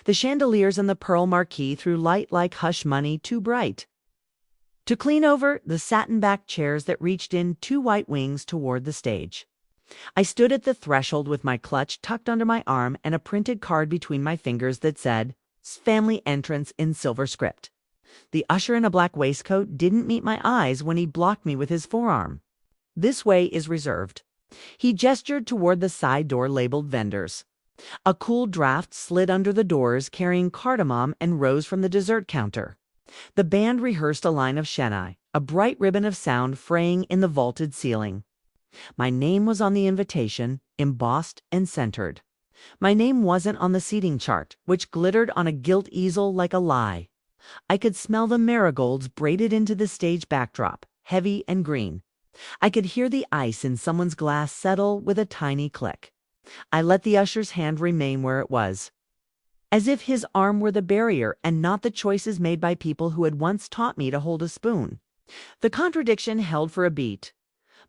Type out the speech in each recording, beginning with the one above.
The chandeliers and the pearl marquee threw light like hush money too bright. To clean over the satin-backed chairs that reached in two white wings toward the stage. I stood at the threshold with my clutch tucked under my arm and a printed card between my fingers that said, "Family entrance" in silver script. The usher in a black waistcoat didn't meet my eyes when he blocked me with his forearm. "This way is reserved." He gestured toward the side door labeled vendors. A cool draft slid under the doors, carrying cardamom and rose from the dessert counter. The band rehearsed a line of Chennai, a bright ribbon of sound fraying in the vaulted ceiling. My name was on the invitation, embossed and centered. My name wasn't on the seating chart, which glittered on a gilt easel like a lie. I could smell the marigolds braided into the stage backdrop, heavy and green. I could hear the ice in someone's glass settle with a tiny click. I let the usher's hand remain where it was, as if his arm were the barrier and not the choices made by people who had once taught me to hold a spoon. The contradiction held for a beat.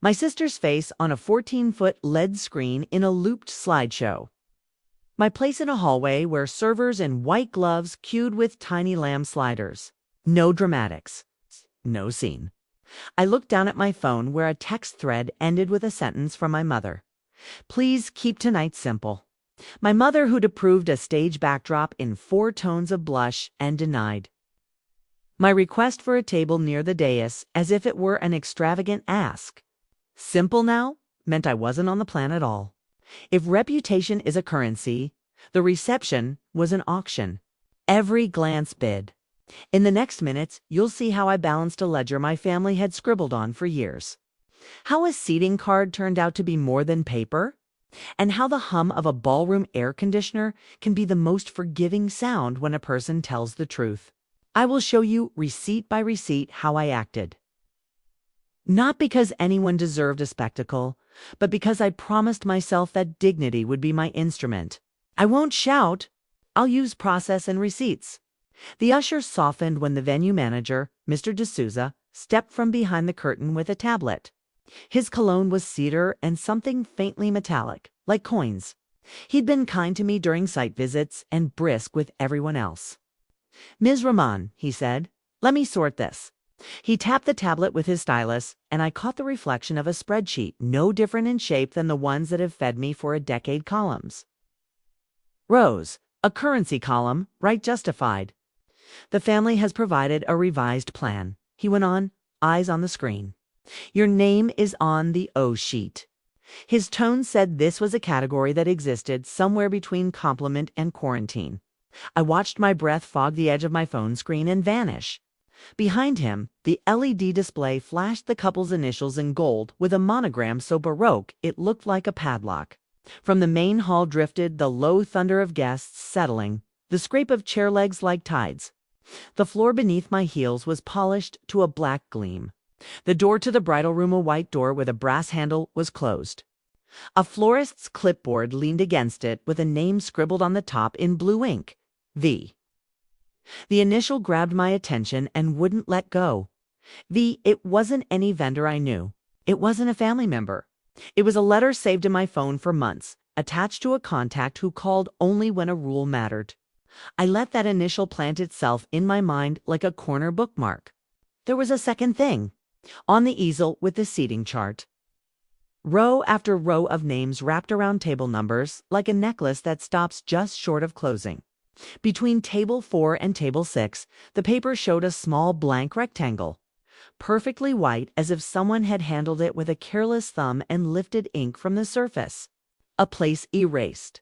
My sister's face on a 14-foot LED screen in a looped slideshow. My place in a hallway where servers in white gloves queued with tiny lamb sliders. No dramatics. No scene. I looked down at my phone where a text thread ended with a sentence from my mother. "Please keep tonight simple." My mother, who'd approved a stage backdrop in 4 tones of blush and denied my request for a table near the dais as if it were an extravagant ask. Simple now meant I wasn't on the plan at all. If reputation is a currency, the reception was an auction. Every glance bid. In the next minutes, you'll see how I balanced a ledger my family had scribbled on for years. How a seating card turned out to be more than paper, and how the hum of a ballroom air conditioner can be the most forgiving sound when a person tells the truth. I will show you receipt by receipt how I acted. Not because anyone deserved a spectacle, but because I promised myself that dignity would be my instrument. I won't shout. I'll use process and receipts. The usher softened when the venue manager, Mr. D'Souza, stepped from behind the curtain with a tablet. His cologne was cedar and something faintly metallic, like coins. He'd been kind to me during site visits and brisk with everyone else. "Ms. Rahman," he said, "let me sort this." He tapped the tablet with his stylus, and I caught the reflection of a spreadsheet no different in shape than the ones that have fed me for a decade. Columns. Rows. A currency column, right justified. "The family has provided a revised plan," he went on, eyes on the screen. "Your name is on the O sheet." His tone said this was a category that existed somewhere between compliment and quarantine. I watched my breath fog the edge of my phone screen and vanish. Behind him, the LED display flashed the couple's initials in gold with a monogram so baroque it looked like a padlock. From the main hall drifted the low thunder of guests settling, the scrape of chair legs like tides. The floor beneath my heels was polished to a black gleam. The door to the bridal room, a white door with a brass handle, was closed. A florist's clipboard leaned against it with a name scribbled on the top in blue ink. V. The initial grabbed my attention and wouldn't let go. V. It wasn't any vendor I knew. It wasn't a family member. It was a letter saved in my phone for months, attached to a contact who called only when a rule mattered. I let that initial plant itself in my mind like a corner bookmark. There was a second thing. On the easel with the seating chart. Row after row of names wrapped around table numbers like a necklace that stops just short of closing. Between table 4 and table 6, the paper showed a small blank rectangle, perfectly white as if someone had handled it with a careless thumb and lifted ink from the surface. A place erased.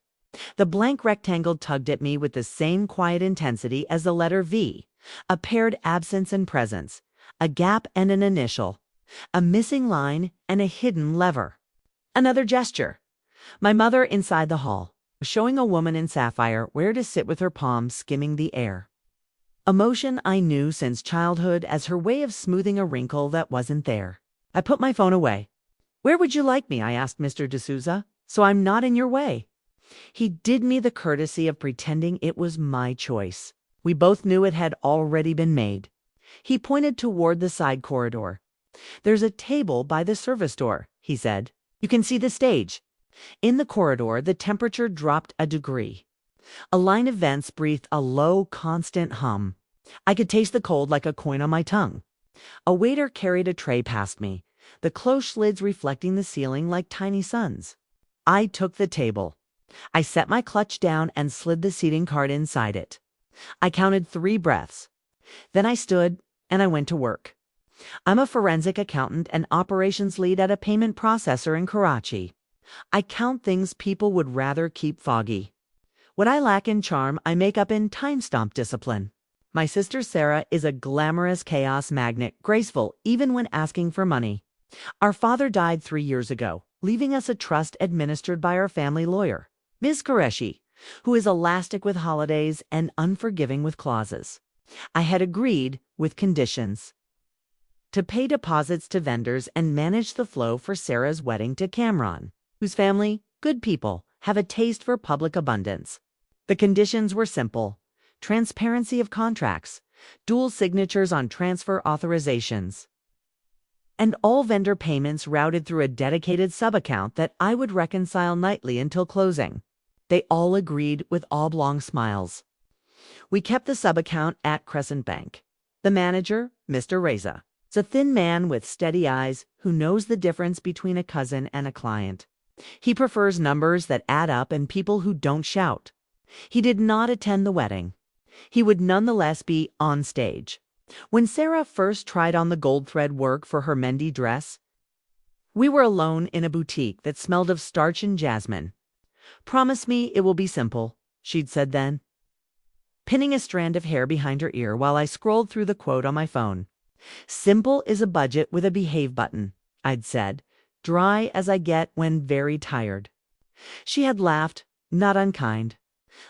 The blank rectangle tugged at me with the same quiet intensity as the letter V, a paired absence and presence, a gap and an initial, a missing line and a hidden lever. Another gesture. My mother inside the hall, showing a woman in sapphire where to sit with her palms skimming the air. A motion I knew since childhood as her way of smoothing a wrinkle that wasn't there. I put my phone away. "Where would you like me?" I asked Mr. D'Souza, "so I'm not in your way." He did me the courtesy of pretending it was my choice. We both knew it had already been made. He pointed toward the side corridor. "There's a table by the service door," he said. "You can see the stage." In the corridor, the temperature dropped a degree. A line of vents breathed a low, constant hum. I could taste the cold like a coin on my tongue. A waiter carried a tray past me, the closed lids reflecting the ceiling like tiny suns. I took the table. I set my clutch down and slid the seating card inside it. I counted 3 breaths. Then I stood and I went to work. I'm a forensic accountant and operations lead at a payment processor in Karachi. I count things people would rather keep foggy. What I lack in charm, I make up in time-stomp discipline. My sister Sarah is a glamorous chaos magnet, graceful even when asking for money. Our father died 3 years ago, leaving us a trust administered by our family lawyer, Ms. Qureshi, who is elastic with holidays and unforgiving with clauses. I had agreed, with conditions, to pay deposits to vendors and manage the flow for Sarah's wedding to Cameron, whose family, good people, have a taste for public abundance. The conditions were simple: transparency of contracts, dual signatures on transfer authorizations, and all vendor payments routed through a dedicated sub-account that I would reconcile nightly until closing. They all agreed with oblong smiles. We kept the sub-account at Crescent Bank. The manager, Mr. Reza, is a thin man with steady eyes who knows the difference between a cousin and a client. He prefers numbers that add up and people who don't shout. He did not attend the wedding. He would nonetheless be on stage. When Sarah first tried on the gold thread work for her Mendy dress, we were alone in a boutique that smelled of starch and jasmine. "Promise me it will be simple," she'd said then, pinning a strand of hair behind her ear while I scrolled through the quote on my phone. "Simple is a budget with a behave button," I'd said, dry as I get when very tired. She had laughed, not unkind.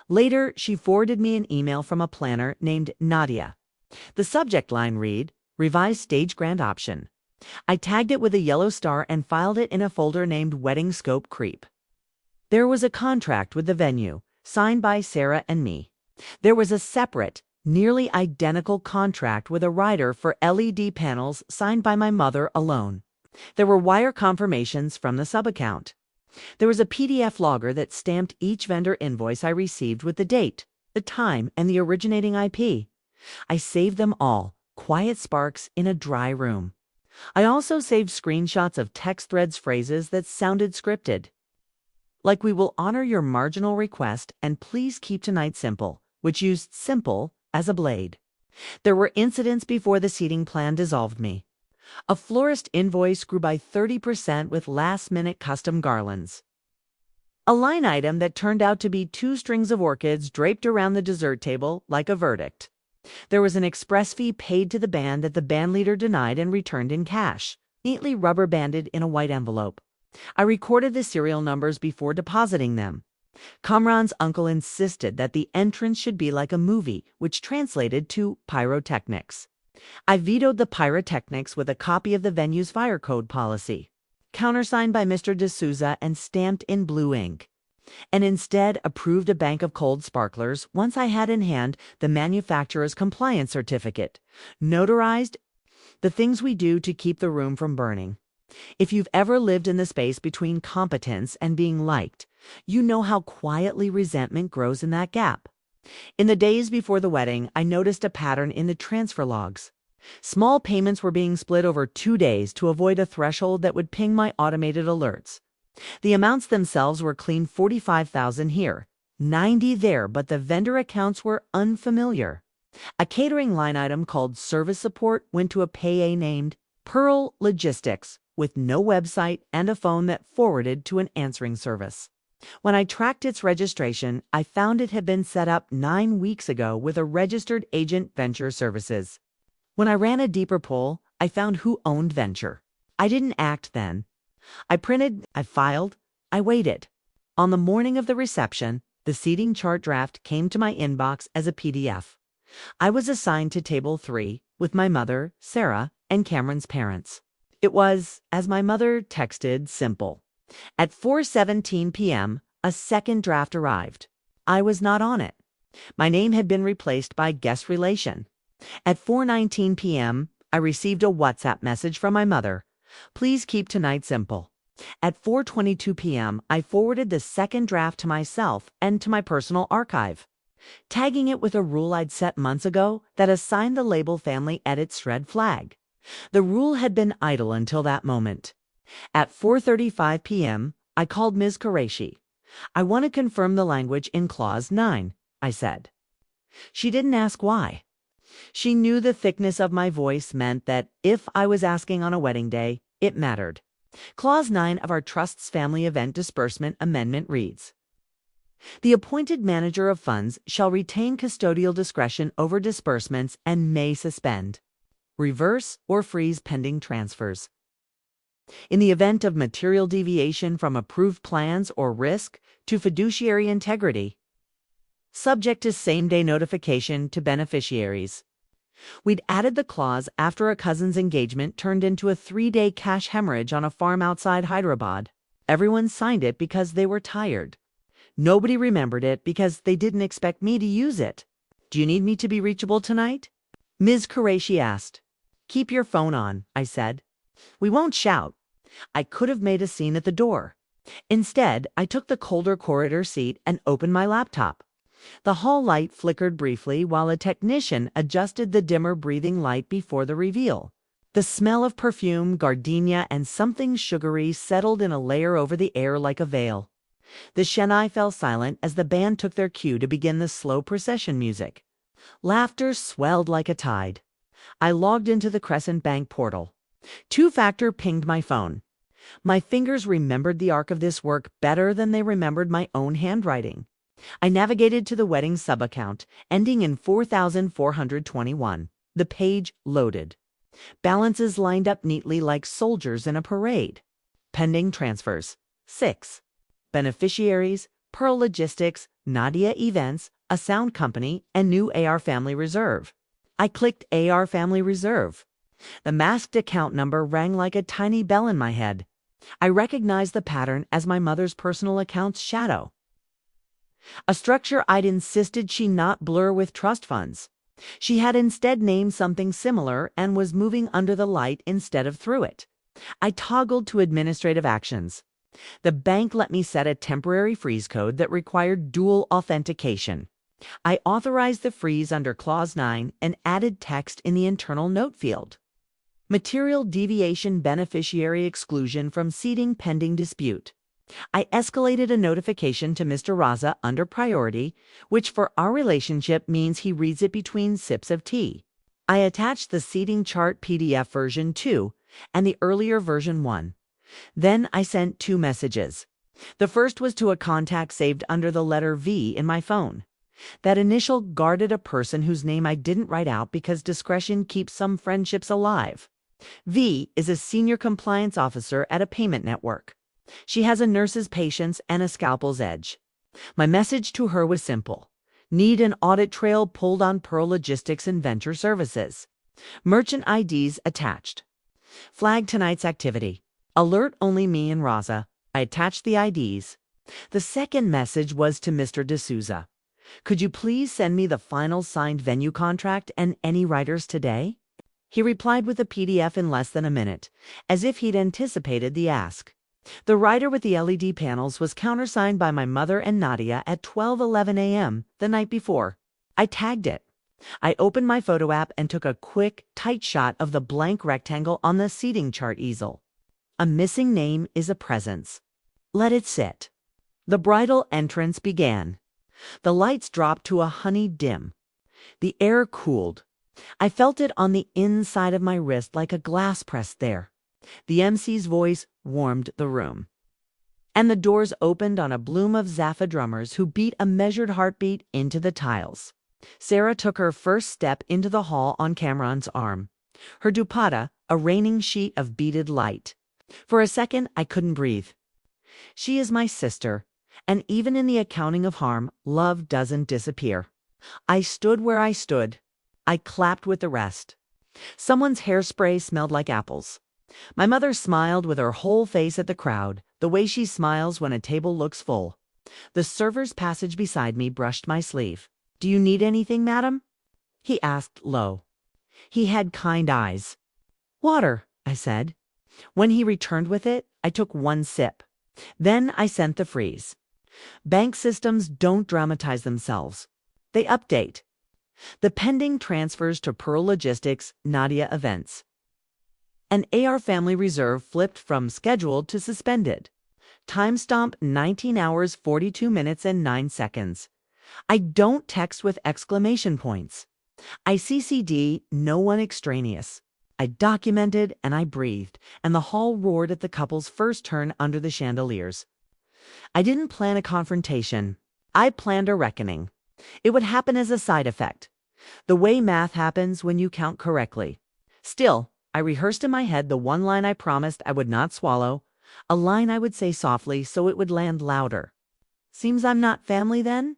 Later, she forwarded me an email from a planner named Nadia. The subject line read, "Revised Stage Grant Option." I tagged it with a yellow star and filed it in a folder named Wedding Scope Creep. There was a contract with the venue, signed by Sarah and me. There was a separate, nearly identical contract with a rider for LED panels signed by my mother alone. There were wire confirmations from the sub-account. There was a PDF logger that stamped each vendor invoice I received with the date, the time, and the originating IP. I saved them all, quiet sparks in a dry room. I also saved screenshots of text threads phrases that sounded scripted, like "We will honor your marginal request and please keep tonight simple," which used simple as a blade. There were incidents before the seating plan dissolved me. A florist invoice grew by 30% with last-minute custom garlands. A line item that turned out to be 2 strings of orchids draped around the dessert table like a verdict. There was an express fee paid to the band that the bandleader denied and returned in cash, neatly rubber-banded in a white envelope. I recorded the serial numbers before depositing them. Kamran's uncle insisted that the entrance should be like a movie, which translated to pyrotechnics. I vetoed the pyrotechnics with a copy of the venue's fire code policy, countersigned by Mr. D'Souza and stamped in blue ink, and instead approved a bank of cold sparklers once I had in hand the manufacturer's compliance certificate, notarized, the things we do to keep the room from burning. If you've ever lived in the space between competence and being liked, you know how quietly resentment grows in that gap. In the days before the wedding, I noticed a pattern in the transfer logs. Small payments were being split over 2 days to avoid a threshold that would ping my automated alerts. The amounts themselves were clean $45,000 here, $90,000 there, but the vendor accounts were unfamiliar. A catering line item called service support went to a payee named Pearl Logistics, with no website and a phone that forwarded to an answering service. When I tracked its registration, I found it had been set up 9 weeks ago with a registered agent, Venture Services. When I ran a deeper pull, I found who owned Venture. I didn't act then. I printed, I filed, I waited. On the morning of the reception, the seating chart draft came to my inbox as a PDF. I was assigned to table 3 with my mother, Sarah, and Cameron's parents. It was, as my mother texted, simple. At 4:17 p.m., a second draft arrived. I was not on it. My name had been replaced by guest relation. At 4:19 p.m., I received a WhatsApp message from my mother. "Please keep tonight simple." At 4:22 p.m., I forwarded the second draft to myself and to my personal archive, tagging it with a rule I'd set months ago that assigned the label family edits red flag. The rule had been idle until that moment. At 4:35 p.m., I called Ms. Qureshi. "I want to confirm the language in Clause 9, I said. She didn't ask why. She knew the thickness of my voice meant that if I was asking on a wedding day, it mattered. Clause 9 of our Trust's Family Event Disbursement Amendment reads, "The appointed manager of funds shall retain custodial discretion over disbursements and may suspend, reverse, or freeze pending transfers. In the event of material deviation from approved plans or risk to fiduciary integrity, subject to same-day notification to beneficiaries." We'd added the clause after a cousin's engagement turned into a 3-day cash hemorrhage on a farm outside Hyderabad. Everyone signed it because they were tired. Nobody remembered it because they didn't expect me to use it. "Do you need me to be reachable tonight?" Ms. Qureshi asked. "Keep your phone on," I said. "We won't shout." I could have made a scene at the door. Instead, I took the colder corridor seat and opened my laptop. The hall light flickered briefly while a technician adjusted the dimmer breathing light before the reveal. The smell of perfume, gardenia, and something sugary settled in a layer over the air like a veil. The Chennai fell silent as the band took their cue to begin the slow procession music. Laughter swelled like a tide. I logged into the Crescent Bank portal. Two-factor pinged my phone. My fingers remembered the arc of this work better than they remembered my own handwriting. I navigated to the wedding sub-account, ending in 4,421. The page loaded. Balances lined up neatly like soldiers in a parade. Pending transfers: 6. Beneficiaries: Pearl Logistics, Nadia Events, a sound company, and new AR Family Reserve. I clicked AR Family Reserve. The masked account number rang like a tiny bell in my head. I recognized the pattern as my mother's personal account's shadow. A structure I'd insisted she not blur with trust funds. She had instead named something similar and was moving under the light instead of through it. I toggled to administrative actions. The bank let me set a temporary freeze code that required dual authentication. I authorized the freeze under Clause 9 and added text in the internal note field. Material deviation beneficiary exclusion from seating pending dispute. I escalated a notification to Mr. Raza under priority, which for our relationship means he reads it between sips of tea. I attached the seating chart PDF version 2 and the earlier version 1. Then I sent 2 messages. The first was to a contact saved under the letter V in my phone. That initial guarded a person whose name I didn't write out because discretion keeps some friendships alive. V is a senior compliance officer at a payment network. She has a nurse's patience and a scalpel's edge. My message to her was simple. Need an audit trail pulled on Pearl Logistics and Venture Services. Merchant IDs attached. Flag tonight's activity. Alert only me and Raza. I attached the IDs. The second message was to Mr. D'Souza. Could you please send me the final signed venue contract and any writers today? He replied with a PDF in less than a minute, as if he'd anticipated the ask. The writer with the LED panels was countersigned by my mother and Nadia at 12:11 a.m. the night before. I tagged it. I opened my photo app and took a quick, tight shot of the blank rectangle on the seating chart easel. A missing name is a presence. Let it sit. The bridal entrance began. The lights dropped to a honeyed dim. The air cooled. I felt it on the inside of my wrist like a glass pressed there. The MC's voice warmed the room. And the doors opened on a bloom of Zappa drummers who beat a measured heartbeat into the tiles. Sarah took her first step into the hall on Cameron's arm. Her dupatta, a raining sheet of beaded light. For a second, I couldn't breathe. She is my sister, and even in the accounting of harm, love doesn't disappear. I stood where I stood. I clapped with the rest. Someone's hairspray smelled like apples. My mother smiled with her whole face at the crowd, the way she smiles when a table looks full. The server's passage beside me brushed my sleeve. "Do you need anything, madam?" he asked low. He had kind eyes. "Water," I said. When he returned with it, I took one sip. Then I sent the freeze. Bank systems don't dramatize themselves. They update. The pending transfers to Pearl Logistics, Nadia events. An AR family reserve flipped from scheduled to suspended. Timestamp 19 hours 42 minutes and 9 seconds. I don't text with exclamation points. I CC'd no one extraneous. I documented and I breathed, and the hall roared at the couple's first turn under the chandeliers. I didn't plan a confrontation. I planned a reckoning. It would happen as a side effect. The way math happens when you count correctly. Still, I rehearsed in my head the one line I promised I would not swallow, a line I would say softly so it would land louder. Seems I'm not family then?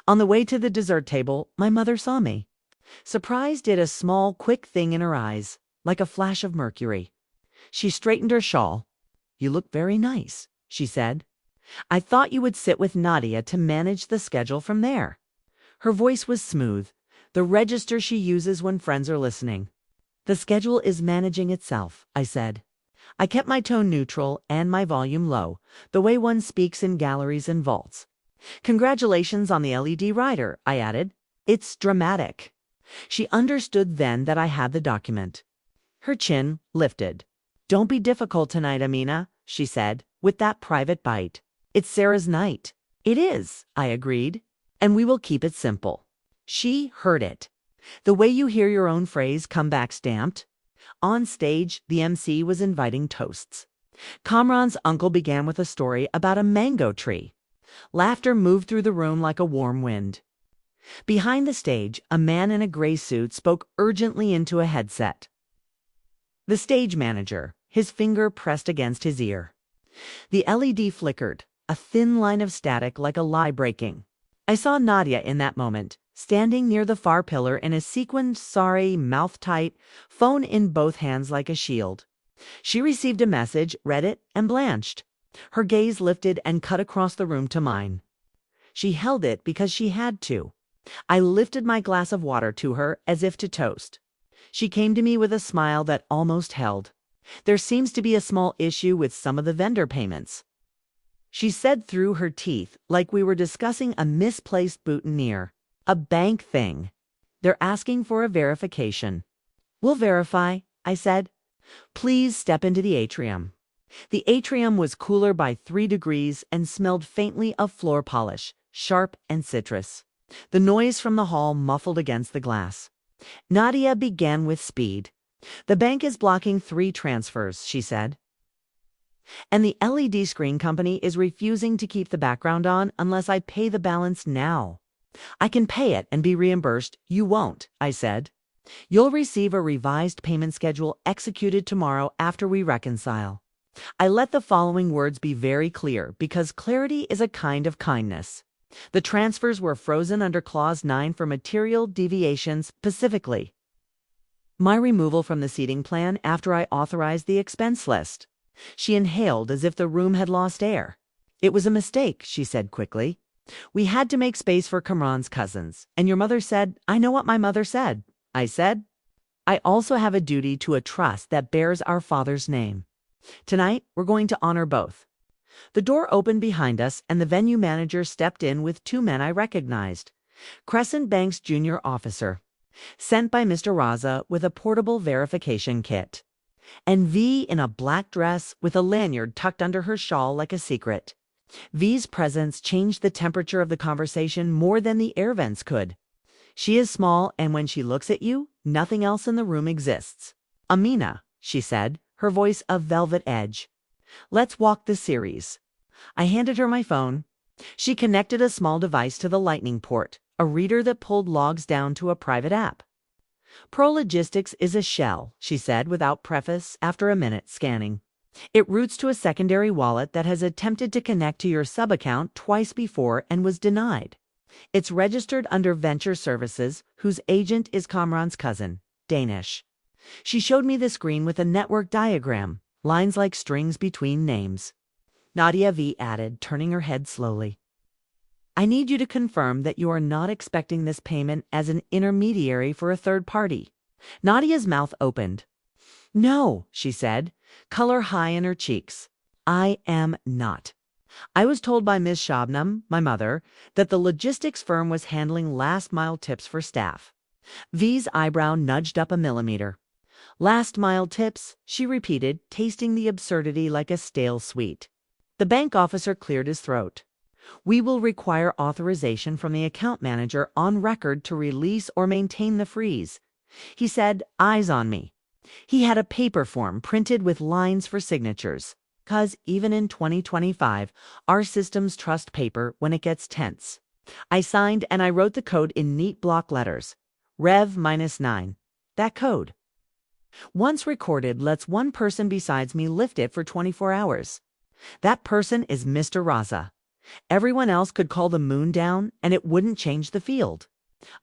On the way to the dessert table, my mother saw me. Surprise did a small, quick thing in her eyes, like a flash of mercury. She straightened her shawl. "You look very nice," she said. "I thought you would sit with Nadia to manage the schedule from there." Her voice was smooth, the register she uses when friends are listening. "The schedule is managing itself," I said. I kept my tone neutral and my volume low, the way one speaks in galleries and vaults. "Congratulations on the LED rider," I added. "It's dramatic." She understood then that I had the document. Her chin lifted. "Don't be difficult tonight, Amina," she said, with that private bite. "It's Sarah's night." "It is," I agreed, "and we will keep it simple." She heard it. The way you hear your own phrase come back stamped. On stage, the MC was inviting toasts. Kamran's uncle began with a story about a mango tree. Laughter moved through the room like a warm wind. Behind the stage, a man in a gray suit spoke urgently into a headset. The stage manager, his finger pressed against his ear. The LED flickered, a thin line of static like a lie breaking. I saw Nadia in that moment, standing near the far pillar in a sequined sari, mouth-tight, phone in both hands like a shield. She received a message, read it, and blanched. Her gaze lifted and cut across the room to mine. She held it because she had to. I lifted my glass of water to her as if to toast. She came to me with a smile that almost held. "There seems to be a small issue with some of the vendor payments," she said through her teeth, like we were discussing a misplaced boutonniere. "A bank thing. They're asking for a verification." "We'll verify," I said. "Please step into the atrium." The atrium was cooler by 3 degrees and smelled faintly of floor polish, sharp and citrus. The noise from the hall muffled against the glass. Nadia began with speed. "The bank is blocking 3 transfers," she said. "And the LED screen company is refusing to keep the background on unless I pay the balance now." "I can pay it and be reimbursed. You won't," I said. "You'll receive a revised payment schedule executed tomorrow after we reconcile." I let the following words be very clear because clarity is a kind of kindness. The transfers were frozen under Clause 9 for material deviations specifically. My removal from the seating plan after I authorized the expense list. She inhaled as if the room had lost air. "It was a mistake," she said quickly. "We had to make space for Kamran's cousins, and your mother said, 'I know what my mother said.'" I said, "I also have a duty to a trust that bears our father's name. Tonight, we're going to honor both." The door opened behind us, and the venue manager stepped in with 2 men I recognized. Crescent Bank's junior officer, sent by Mr. Raza with a portable verification kit, and V in a black dress with a lanyard tucked under her shawl like a secret. V's presence changed the temperature of the conversation more than the air vents could. She is small, and when she looks at you, nothing else in the room exists. "Amina," she said, her voice a velvet edge. "Let's walk the series." I handed her my phone. She connected a small device to the lightning port, a reader that pulled logs down to a private app. "Pro Logistics is a shell," she said without preface after a minute scanning. "It routes to a secondary wallet that has attempted to connect to your sub-account twice before and was denied. It's registered under Venture Services, whose agent is Kamran's cousin, Danish." She showed me the screen with a network diagram, lines like strings between names. Nadia V added, turning her head slowly. "I need you to confirm that you are not expecting this payment as an intermediary for a third party." Nadia's mouth opened. "No," she said. color high in her cheeks. I am not. I was told by Ms. Shabnam, my mother, that the logistics firm was handling last-mile tips for staff. V's eyebrow nudged up a millimeter. Last-mile tips, she repeated, tasting the absurdity like a stale sweet. The bank officer cleared his throat. We will require authorization from the account manager on record to release or maintain the freeze. He said, eyes on me. He had a paper form printed with lines for signatures. 'Cause even in 2025, our systems trust paper when it gets tense. I signed and I wrote the code in neat block letters. Rev -9. That code. Once recorded lets one person besides me lift it for 24 hours. That person is Mr. Raza. Everyone else could call the moon down and it wouldn't change the field.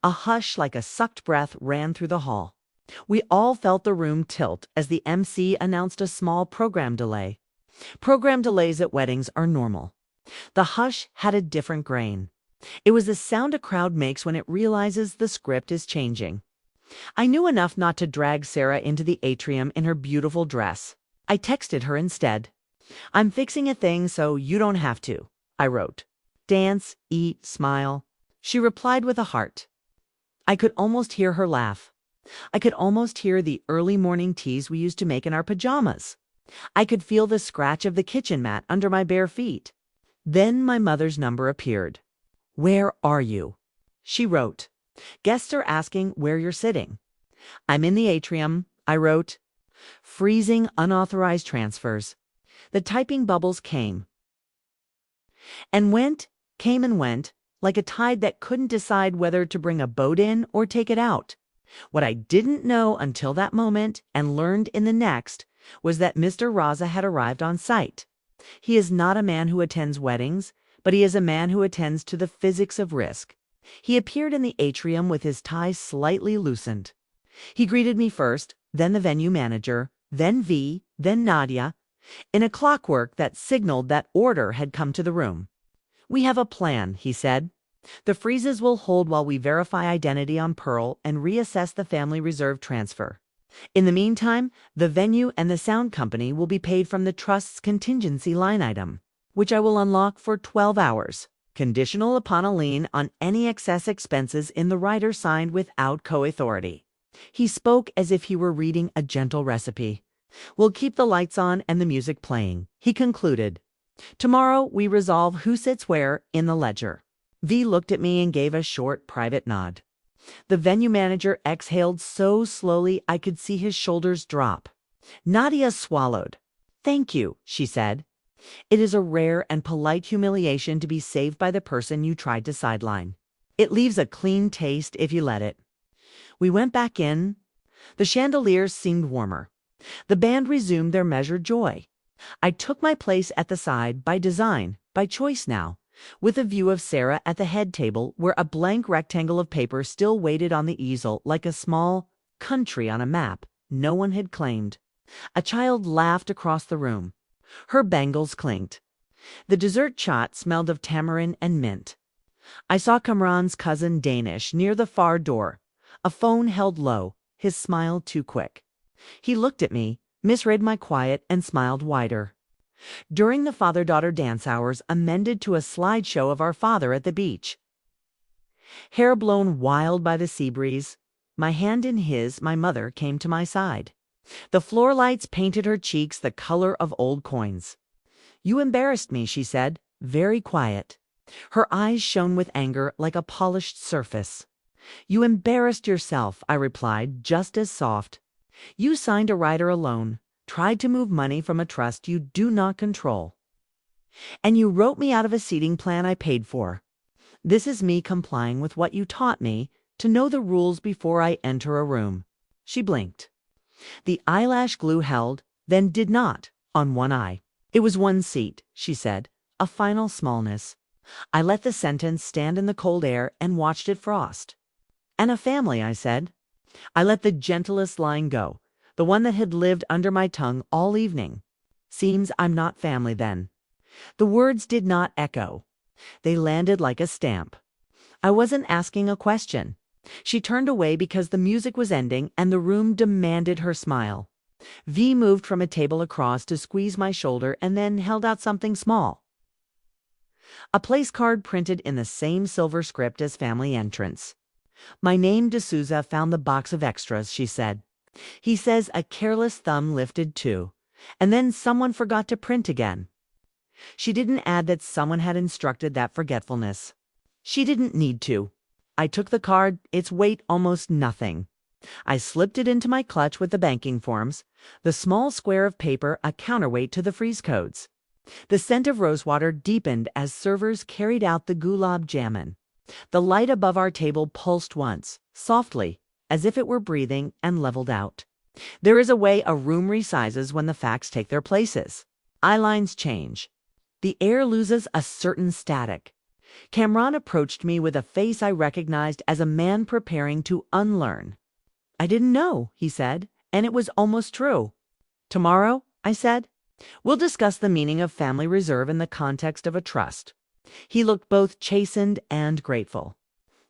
A hush like a sucked breath ran through the hall. We all felt the room tilt as the MC announced a small program delay. Program delays at weddings are normal. The hush had a different grain. It was the sound a crowd makes when it realizes the script is changing. I knew enough not to drag Sarah into the atrium in her beautiful dress. I texted her instead. I'm fixing a thing so you don't have to, I wrote. Dance, eat, smile. She replied with a heart. I could almost hear her laugh. I could almost hear the early morning teas we used to make in our pajamas. I could feel the scratch of the kitchen mat under my bare feet. Then my mother's number appeared. Where are you? She wrote. Guests are asking where you're sitting. I'm in the atrium, I wrote. Freezing unauthorized transfers. The typing bubbles came and went, came and went, like a tide that couldn't decide whether to bring a boat in or take it out. What I didn't know until that moment and learned in the next was that Mr. Raza had arrived on site. He is not a man who attends weddings, but he is a man who attends to the physics of risk. He appeared in the atrium with his tie slightly loosened. He greeted me first, then the venue manager, then V, then Nadia, in a clockwork that signaled that order had come to the room. We have a plan, he said. The freezes will hold while we verify identity on Pearl and reassess the family reserve transfer. In the meantime, the venue and the sound company will be paid from the trust's contingency line item, which I will unlock for 12 hours, conditional upon a lien on any excess expenses in the writer signed without co-authority. He spoke as if he were reading a gentle recipe. We'll keep the lights on and the music playing, he concluded. Tomorrow we resolve who sits where in the ledger. V looked at me and gave a short, private nod. The venue manager exhaled so slowly I could see his shoulders drop. Nadia swallowed. Thank you, she said. It is a rare and polite humiliation to be saved by the person you tried to sideline. It leaves a clean taste if you let it. We went back in. The chandeliers seemed warmer. The band resumed their measured joy. I took my place at the side by design, by choice now, with a view of Sarah at the head table where a blank rectangle of paper still waited on the easel like a small country on a map no one had claimed. A child laughed across the room. Her bangles clinked. The dessert chat smelled of tamarind and mint. I saw Kamran's cousin Danish near the far door, a phone held low, his smile too quick. He looked at me, misread my quiet, and smiled wider. During the father-daughter dance hours amended to a slideshow of our father at the beach. Hair blown wild by the sea breeze, my hand in his, my mother came to my side. The floor lights painted her cheeks the color of old coins. You embarrassed me, she said, very quiet. Her eyes shone with anger like a polished surface. You embarrassed yourself, I replied, just as soft. You signed a rider alone, tried to move money from a trust you do not control. And you wrote me out of a seating plan I paid for. This is me complying with what you taught me, to know the rules before I enter a room. She blinked. The eyelash glue held, then did not, on one eye. It was one seat, she said, a final smallness. I let the sentence stand in the cold air and watched it frost. And a family, I said. I let the gentlest line go, the one that had lived under my tongue all evening. Seems I'm not family then. The words did not echo. They landed like a stamp. I wasn't asking a question. She turned away because the music was ending and the room demanded her smile. V moved from a table across to squeeze my shoulder and then held out something small. A place card printed in the same silver script as family entrance. My name, D'Souza, found the box of extras, she said. He says a careless thumb lifted too, and then someone forgot to print again. She didn't add that someone had instructed that forgetfulness. She didn't need to. I took the card, its weight almost nothing. I slipped it into my clutch with the banking forms, the small square of paper a counterweight to the freeze codes. The scent of rosewater deepened as servers carried out the gulab jamun. The light above our table pulsed once, softly, as if it were breathing, and leveled out. There is a way a room resizes when the facts take their places. Eye lines change. The air loses a certain static. Kamran approached me with a face I recognized as a man preparing to unlearn. I didn't know, he said, and it was almost true. Tomorrow, I said, we'll discuss the meaning of family reserve in the context of a trust. He looked both chastened and grateful.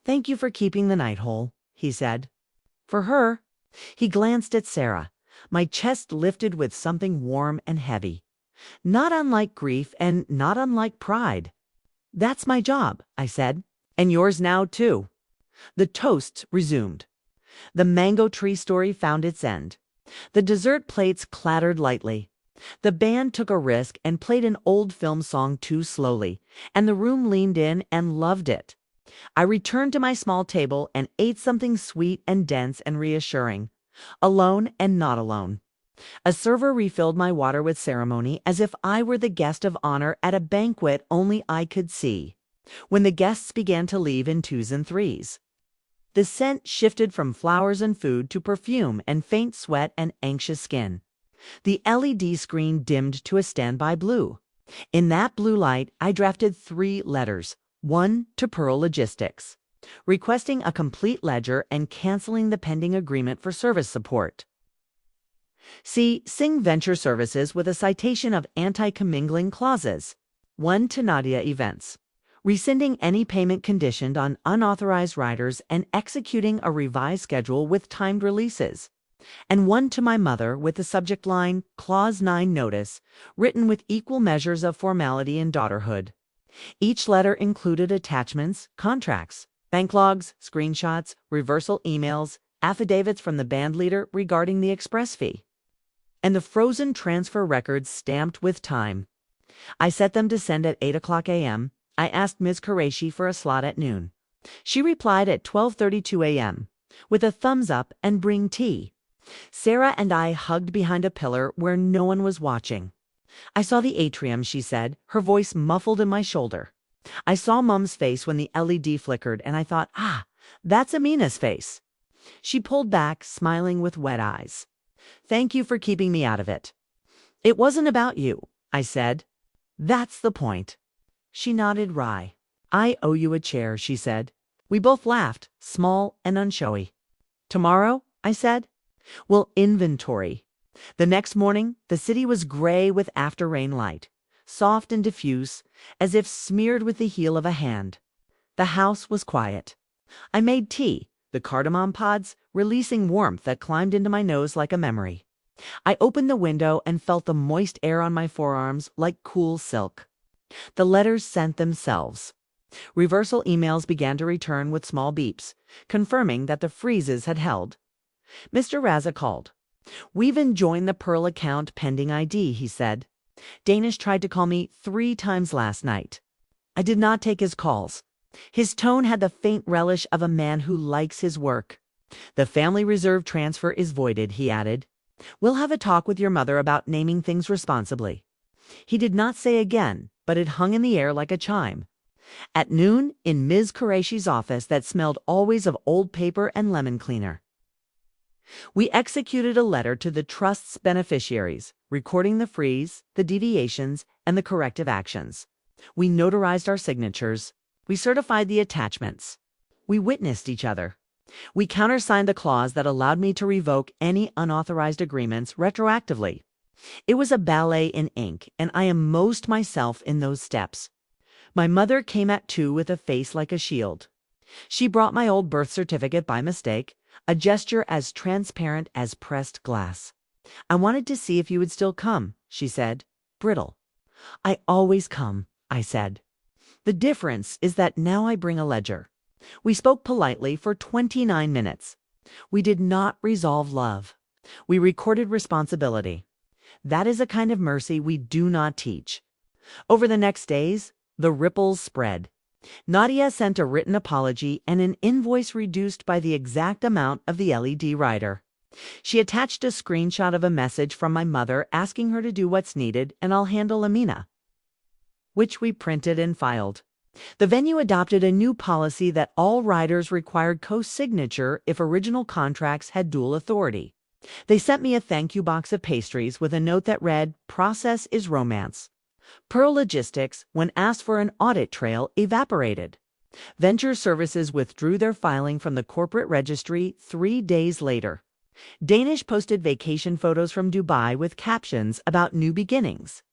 Thank you for keeping the night whole, he said. For her. He glanced at Sarah. My chest lifted with something warm and heavy. Not unlike grief and not unlike pride. That's my job, I said, and yours now too. The toasts resumed. The mango tree story found its end. The dessert plates clattered lightly. The band took a risk and played an old film song too slowly, and the room leaned in and loved it. I returned to my small table and ate something sweet and dense and reassuring, alone and not alone. A server refilled my water with ceremony as if I were the guest of honor at a banquet only I could see, when the guests began to leave in twos and threes. The scent shifted from flowers and food to perfume and faint sweat and anxious skin. The LED screen dimmed to a standby blue. In that blue light, I drafted 3 letters, one to Pearl Logistics, requesting a complete ledger and canceling the pending agreement for service support. See Singh Venture Services with a citation of anti-commingling clauses. One to Nadia Events, rescinding any payment conditioned on unauthorized riders and executing a revised schedule with timed releases. And one to my mother with the subject line, Clause 9 Notice, written with equal measures of formality and daughterhood. Each letter included attachments, contracts, bank logs, screenshots, reversal emails, affidavits from the band leader regarding the express fee, and the frozen transfer records stamped with time. I set them to send at 8:00 a.m. I asked Ms. Qureshi for a slot at noon. She replied at 12:32 a.m. with a thumbs up and bring tea. Sarah and I hugged behind a pillar where no one was watching. I saw the atrium, she said, her voice muffled in my shoulder. I saw Mum's face when the LED flickered, and I thought, that's Amina's face. She pulled back, smiling with wet eyes. Thank you for keeping me out of it. It wasn't about you, I said. That's the point. She nodded wry. I owe you a chair, she said. We both laughed, small and unshowy. Tomorrow, I said, we'll inventory. The next morning, the city was gray with after-rain light, soft and diffuse, as if smeared with the heel of a hand. The house was quiet. I made tea, the cardamom pods releasing warmth that climbed into my nose like a memory. I opened the window and felt the moist air on my forearms like cool silk. The letters sent themselves. Reversal emails began to return with small beeps, confirming that the freezes had held. Mr. Raza called. We've enjoined the Pearl account pending ID, he said. Danish tried to call me 3 times last night. I did not take his calls. His tone had the faint relish of a man who likes his work. The family reserve transfer is voided, he added. We'll have a talk with your mother about naming things responsibly. He did not say again, but it hung in the air like a chime. At noon, in Ms. Qureshi's office that smelled always of old paper and lemon cleaner. We executed a letter to the trust's beneficiaries, recording the freeze, the deviations, and the corrective actions. We notarized our signatures. We certified the attachments. We witnessed each other. We countersigned the clause that allowed me to revoke any unauthorized agreements retroactively. It was a ballet in ink, and I am most myself in those steps. My mother came at 2 with a face like a shield. She brought my old birth certificate by mistake, a gesture as transparent as pressed glass. I wanted to see if you would still come, she said, brittle. I always come, I said. The difference is that now I bring a ledger. We spoke politely for 29 minutes. We did not resolve love. We recorded responsibility. That is a kind of mercy we do not teach. Over the next days, the ripples spread. Nadia sent a written apology and an invoice reduced by the exact amount of the LED rider. She attached a screenshot of a message from my mother asking her to do what's needed and I'll handle Amina, which we printed and filed. The venue adopted a new policy that all riders required co-signature if original contracts had dual authority. They sent me a thank you box of pastries with a note that read, "Process is romance." Pearl Logistics, when asked for an audit trail, evaporated. Venture Services withdrew their filing from the corporate registry 3 days later. Danish posted vacation photos from Dubai with captions about new beginnings.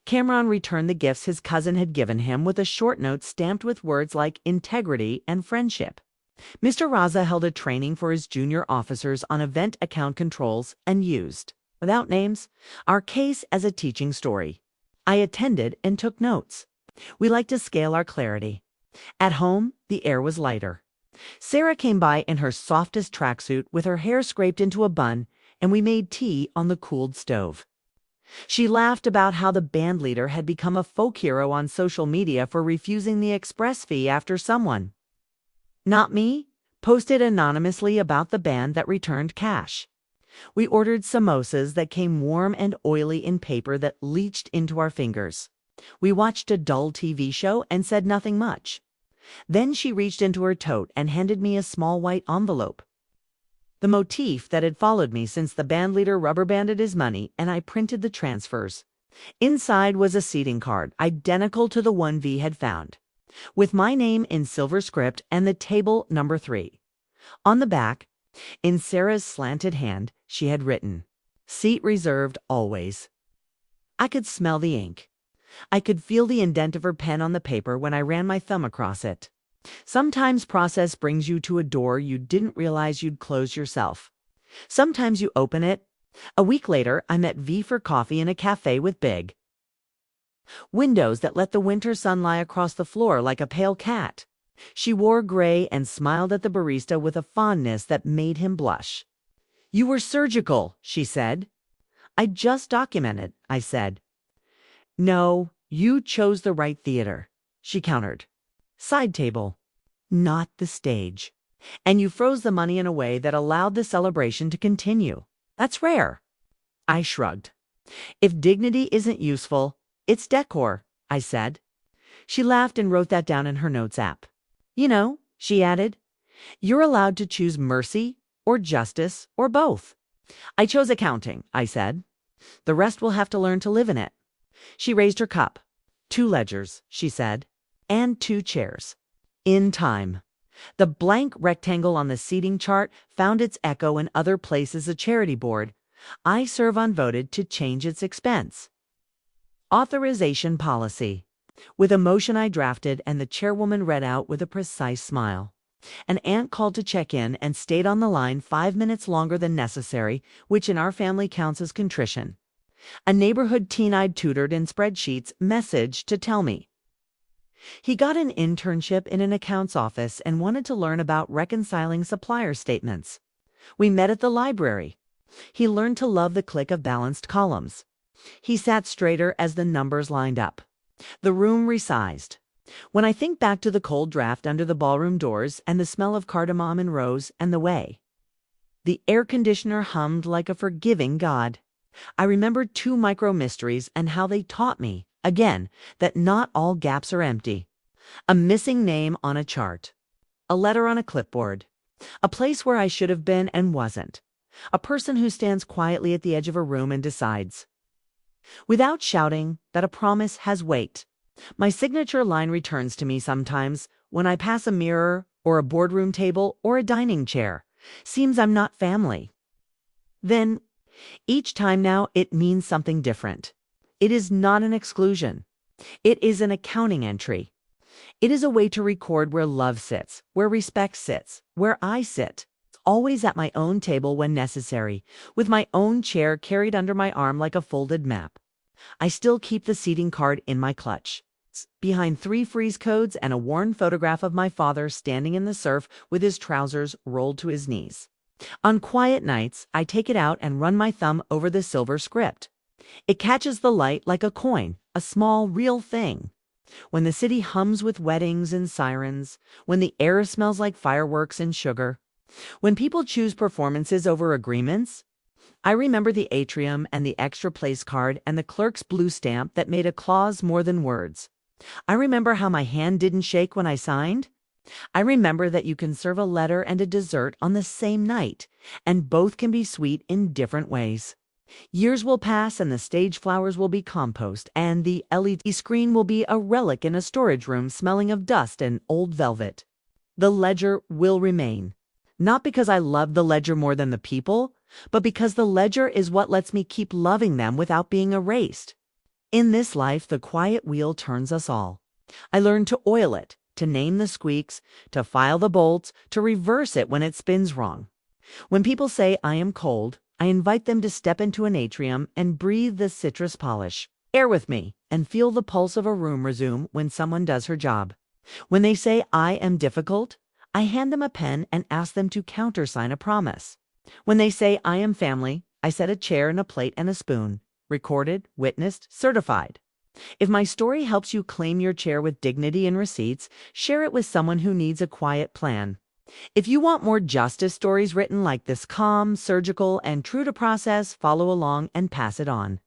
Cameron returned the gifts his cousin had given him with a short note stamped with words like integrity and friendship. Mr. Raza held a training for his junior officers on event account controls and used, without names, our case as a teaching story. I attended and took notes. We like to scale our clarity. At home, the air was lighter. Sarah came by in her softest tracksuit with her hair scraped into a bun, and we made tea on the cooled stove. She laughed about how the band leader had become a folk hero on social media for refusing the express fee after someone, not me, posted anonymously about the band that returned cash. We ordered samosas that came warm and oily in paper that leached into our fingers. We watched a dull TV show and said nothing much. Then she reached into her tote and handed me a small white envelope. The motif that had followed me since the bandleader rubber-banded his money and I printed the transfers. Inside was a seating card, identical to the one V had found, with my name in silver script and the table number 3. On the back, in Sarah's slanted hand, she had written, "Seat reserved always." I could smell the ink. I could feel the indent of her pen on the paper when I ran my thumb across it. Sometimes process brings you to a door you didn't realize you'd close yourself. Sometimes you open it. A week later, I met V for coffee in a cafe with big windows that let the winter sun lie across the floor like a pale cat. She wore gray and smiled at the barista with a fondness that made him blush. "You were surgical," she said. "I just documented," I said. "No, you chose the right theater," she countered. "Side table, not the stage. And you froze the money in a way that allowed the celebration to continue. That's rare." I shrugged. "If dignity isn't useful, it's decor," I said. She laughed and wrote that down in her notes app. "You know," she added, "you're allowed to choose mercy or justice or both." "I chose accounting," I said. "The rest will have to learn to live in it." She raised her cup. "2 ledgers," she said, "and 2 chairs. In time." The blank rectangle on the seating chart found its echo in other places. A charity board. I serve unvoted to change its expense. Authorization policy. With a motion I drafted and the chairwoman read out with a precise smile. An aunt called to check in and stayed on the line 5 minutes longer than necessary, which in our family counts as contrition. A neighborhood teen I'd tutored in spreadsheets messaged to tell me he got an internship in an accounts office and wanted to learn about reconciling supplier statements. We met at the library. He learned to love the click of balanced columns. He sat straighter as the numbers lined up. The room resized. When I think back to the cold draft under the ballroom doors and the smell of cardamom and rose and the way the air conditioner hummed like a forgiving God, I remembered 2 micro mysteries and how they taught me, again, that not all gaps are empty. A missing name on a chart. A letter on a clipboard. A place where I should have been and wasn't. A person who stands quietly at the edge of a room and decides, without shouting, that a promise has weight. My signature line returns to me sometimes when I pass a mirror or a boardroom table or a dining chair. Seems I'm not family. Then, each time now, it means something different. It is not an exclusion. It is an accounting entry. It is a way to record where love sits, where respect sits, where I sit. always at my own table when necessary, with my own chair carried under my arm like a folded map. I still keep the seating card in my clutch, behind 3 freeze codes and a worn photograph of my father standing in the surf with his trousers rolled to his knees. On quiet nights, I take it out and run my thumb over the silver script. It catches the light like a coin, a small, real thing. When the city hums with weddings and sirens, when the air smells like fireworks and sugar, when people choose performances over agreements, I remember the atrium and the extra place card and the clerk's blue stamp that made a clause more than words. I remember how my hand didn't shake when I signed. I remember that you can serve a letter and a dessert on the same night, and both can be sweet in different ways. Years will pass and the stage flowers will be compost, and the LED screen will be a relic in a storage room smelling of dust and old velvet. The ledger will remain. Not because I love the ledger more than the people, but because the ledger is what lets me keep loving them without being erased. In this life, the quiet wheel turns us all. I learned to oil it, to name the squeaks, to file the bolts, to reverse it when it spins wrong. When people say I am cold, I invite them to step into an atrium and breathe the citrus polish. Air with me and feel the pulse of a room resume when someone does her job. When they say I am difficult, I hand them a pen and ask them to countersign a promise. When they say I am family, I set a chair and a plate and a spoon. Recorded, witnessed, certified. If my story helps you claim your chair with dignity and receipts, share it with someone who needs a quiet plan. If you want more justice stories written like this, calm, surgical, and true to process, follow along and pass it on.